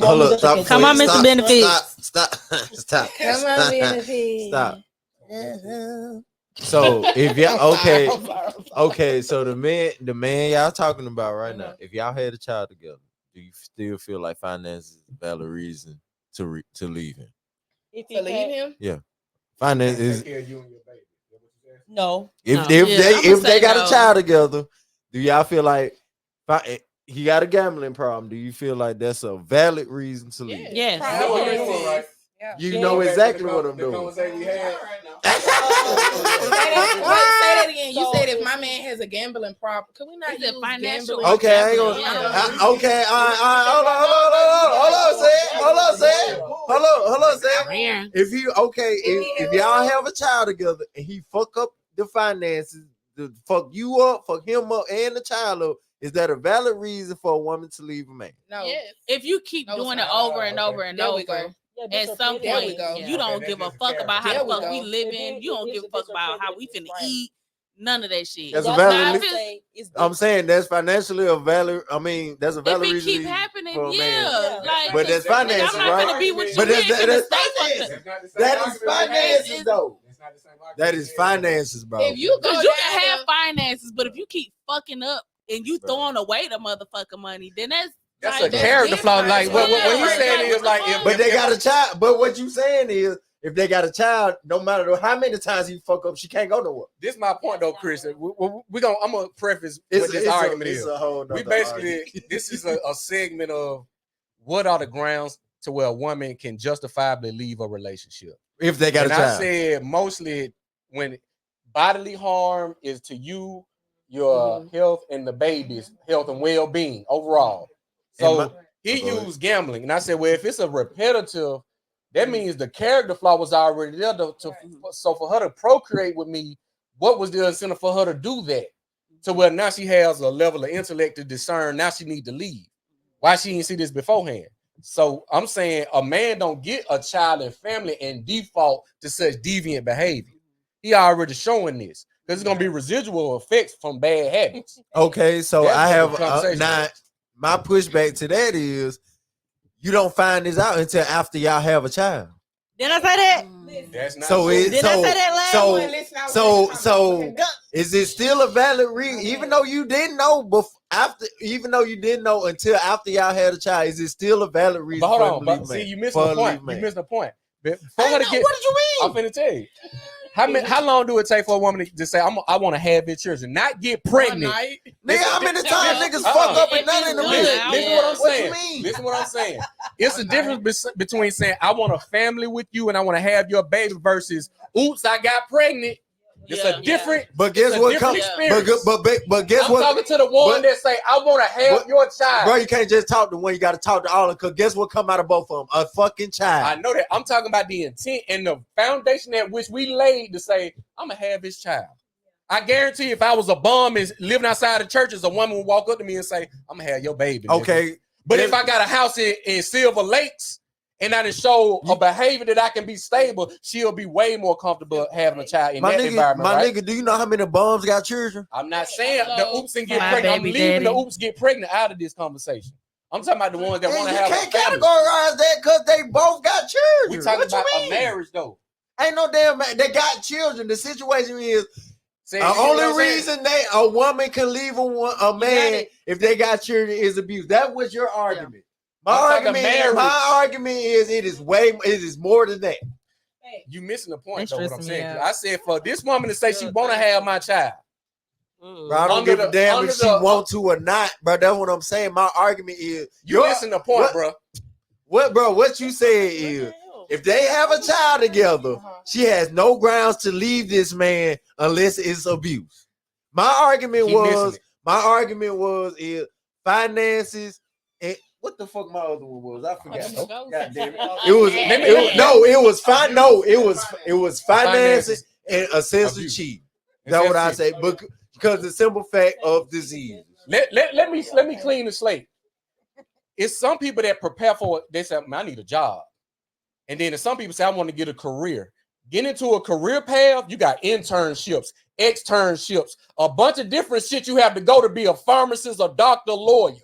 Hold up, stop. Come on, Mr. Benefits. Stop. Come on, Benefits. Stop. So if y'all okay, so the man y'all talking about right now, if y'all had a child together, do you still feel like finance is a valid reason to leave him? To leave him? Yeah, finance is. No. If they got a child together, do y'all feel like he got a gambling problem? Do you feel like that's a valid reason to leave? Yes. You know exactly what I'm doing. Say that again. You said if my man has a gambling problem, can we not use financial? Okay, I ain't gonna. Okay, all right. Hold on, Sam. If y'all have a child together and he fuck up the finances, fuck you up, fuck him up, and the child up, is that a valid reason for a woman to leave a man? No. Yes. If you keep doing it over and over and over. At some point, you don't give a fuck about how the fuck we living. You don't give a fuck about how we finna eat. None of that shit. That's a valid. I'm saying that's financially a valid. I mean, that's a valid reason. If it keep happening, like, but that's finances, right? But that is finances, though. That is finances, bro. If you can have finances, but if you keep fucking up and you throwing away the motherfucking money, then that's a character flaw. Like what he's saying is like, but they got a child. But what you saying is, if they got a child, no matter how many times he fuck up, she can't go nowhere. This is my point, though, Chris. I'm gonna preface what this argument is. We basically this is a segment of what are the grounds to where a woman can justifiably leave a relationship if they got a child. I said mostly when bodily harm is to you, your health, and the baby's health and well-being overall. So he used gambling, and I said, well, if it's a repetitive, that means the character flaw was already there. So for her to procreate with me, what was the incentive for her to do that? So well, now she has a level of intellect to discern. Now she need to leave. Why she didn't see this beforehand? So I'm saying a man don't get a child and family and default to such deviant behavior. He already showing this because it's gonna be residual effects from bad habits. Okay, so I have now. My pushback to that is you don't find this out until after y'all have a child. Did I say that? That's not so. Did I say that last so is it still a valid reason? Even though you didn't know even though you didn't know until after y'all had a child, is it still a valid reason? But hold on, see, you missed the point. You missed the point. What did you mean? I'm finna tell you. How long do it take for a woman to say I want to have your children, not get pregnant? Nigga, how many times niggas fuck up and none in the middle? Listen what I'm saying. Listen what I'm saying. It's a difference between saying I want a family with you and I want to have your baby versus oops, I got pregnant. It's a different. But guess what comes? But guess what? I'm talking to the one that say I want to have your child. Bro, you can't just talk to one. You got to talk to all of them. Because guess what come out of both of them? A fucking child. I know that. I'm talking about the intent and the foundation at which we laid to say I'm gonna have this child. I guarantee if I was a bum and living outside the churches, a woman would walk up to me and say I'm gonna have your baby. Okay, but if I got a house in Silver Lakes. And I just show a behavior that I can be stable, she'll be way more comfortable having a child in that environment. Nigga, do you know how many bums got children? I'm not saying the oops and get pregnant. I'm leaving the oops get pregnant out of this conversation. I'm talking about the ones that want to have. You can't categorize that because they both got children. We talking about a marriage though. Ain't no damn they got children. The situation is the only reason a woman can leave a man if they got children is abuse. That was your argument. My argument is it is more than that. You missing the point though. What I'm saying, I said for this woman to say she want to have my child, bro, I don't give a damn if she want to or not, bro. That's what I'm saying. My argument is you missing the point, bro. What you said is if they have a child together, she has no grounds to leave this man unless it's abuse. My argument was is finances and. What the fuck my other one was? I forgot. God damn it. It was finances and a sense of cheat. That's what I say. Because the simple fact of disease. Let me clean the slate. It's some people that prepare for it. They say, I need a job. And then some people say, I want to get a career. Get into a career path, you got internships, externships, a bunch of different shit you have to go to be a pharmacist, a doctor, lawyer.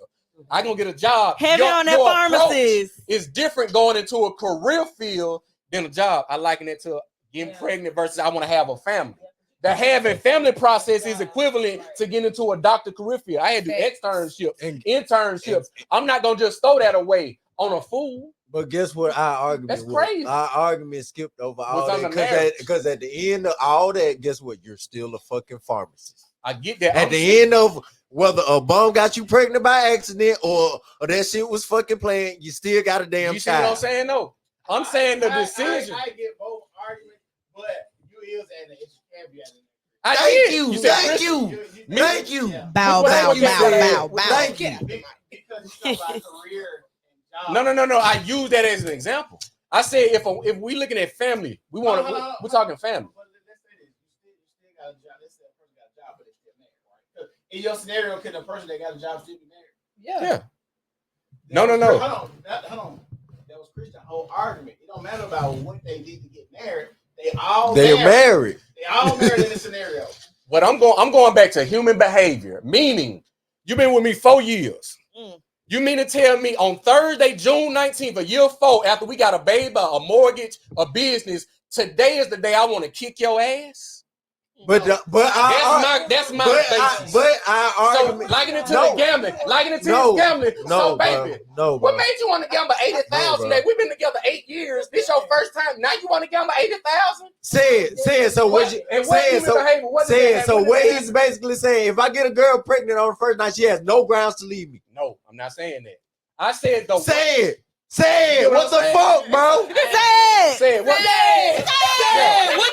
I gonna get a job. Heavy on that pharmacist. It's different going into a career field than a job. I liken it to getting pregnant versus I want to have a family. The having family process is equivalent to getting into a doctor career field. I had to do externships, internships. I'm not gonna just throw that away on a fool. But guess what? Our argument That's crazy. Our argument skipped over all that because at the end of all that, guess what? You're still a fucking pharmacist. I get that. At the end of whether a bum got you pregnant by accident or that shit was fucking playing, you still got a damn you child. See what I'm saying? No, I'm saying the decision. I get both arguments, but you is adding an caveat. Thank you. Bow. Thank you. Because it's about career and job. No. I use that as an example. I say if we looking at family, we're talking family. Let's say this. You still got a job. Let's say a person got a job, but they're still married, right? In your scenario, can a person that got a job still be married? Yeah. No. Hold on. That was Christian's whole argument. It don't matter about what they did to get married. They're married. They all married in this scenario. But I'm going back to human behavior, meaning you've been with me 4 years. You mean to tell me on Thursday, June 19th, of year 4, after we got a baby, a mortgage, a business, today is the day I want to kick your ass? But that's my basis. So liking it to the gambling, So baby, what made you want to gamble 80,000? We've been together 8 years. This your first time. Now you want to gamble 80,000? So what he's basically saying, if I get a girl pregnant on the first night, she has no grounds to leave me. No, I'm not saying that. I said though. Say it. What the fuck, bro? Say it. What the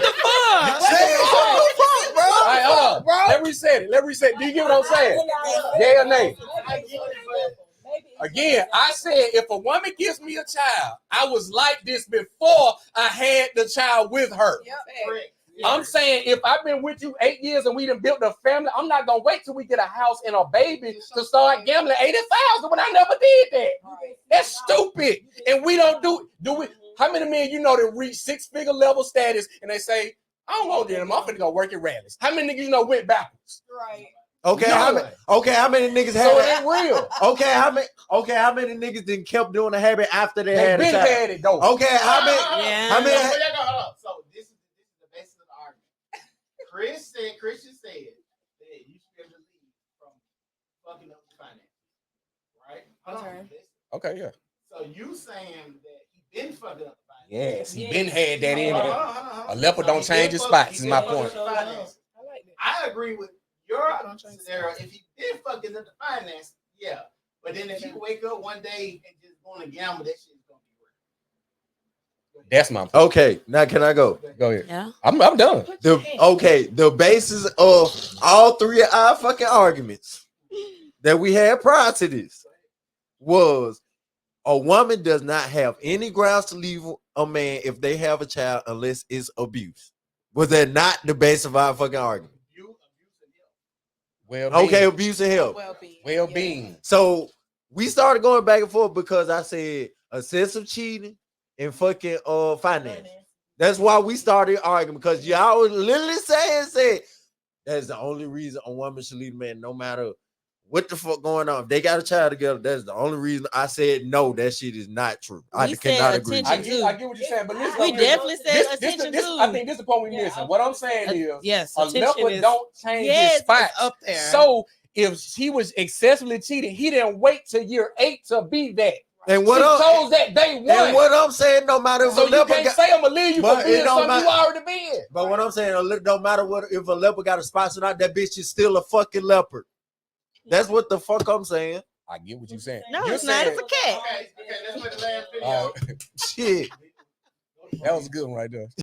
fuck? Say it. What the fuck, bro? All right, hold on. Bro. Let me say it. Do you get what I'm saying? Yeah or nay? Again, I said if a woman gives me a child, I was like this before I had the child with her. I'm saying if I've been with you 8 years and we done built a family, I'm not gonna wait till we get a house and a baby to start gambling 80,000 when I never did that. That's stupid. And we don't do we? How many men you know that reach 6-figure level status and they say, I don't want them, I'm finna go work at Rally's. How many niggas you know went backwards? Right. Okay, how many niggas had so it ain't real. Okay, how many niggas didn't kept doing the habit after they had a child? Had it though. Okay, how many? So this is the basis of the argument. Christian said that you should be able to leave from fucking up the finance, right? Okay, yeah. So you saying that he been fucking up the finance? Yes, he been had that in it. A leopard don't change his spots. Is my point. I agree with your scenario. If he been fucking up the finance, yeah. But then if you wake up one day and just want to gamble, that shit's gonna be real. That's my point. Okay, now can I go? Go ahead. Yeah. I'm done. The basis of all three of our fucking arguments that we had prior to this was a woman does not have any grounds to leave a man if they have a child unless it's abuse. Was that not the base of our fucking argument? Abuse and health. Well-being. So we started going back and forth because I said excessive cheating and fucking finance. That's why we started arguing, because y'all was literally said that's the only reason a woman should leave a man, no matter what the fuck going on. If they got a child together, that's the only reason. I said no, that shit is not true. I cannot agree. I get what you're saying, but listen, we definitely said attention too. I think this is the point we missing. What I'm saying is, a leopard don't change his spots up there. So if he was excessively cheating, he didn't wait till year 8 to be that. And what he chose that day 1. And what I'm saying, no matter if so a leopard you can't say I'm gonna leave you for being something you already been. But what I'm saying, don't matter what if a leopard got a spot or not, that bitch is still a fucking leopard. That's what the fuck I'm saying. I get what you're saying. No, you're it's not. It's a cat. Okay, let's put the last video. Shit. That was a good one right there.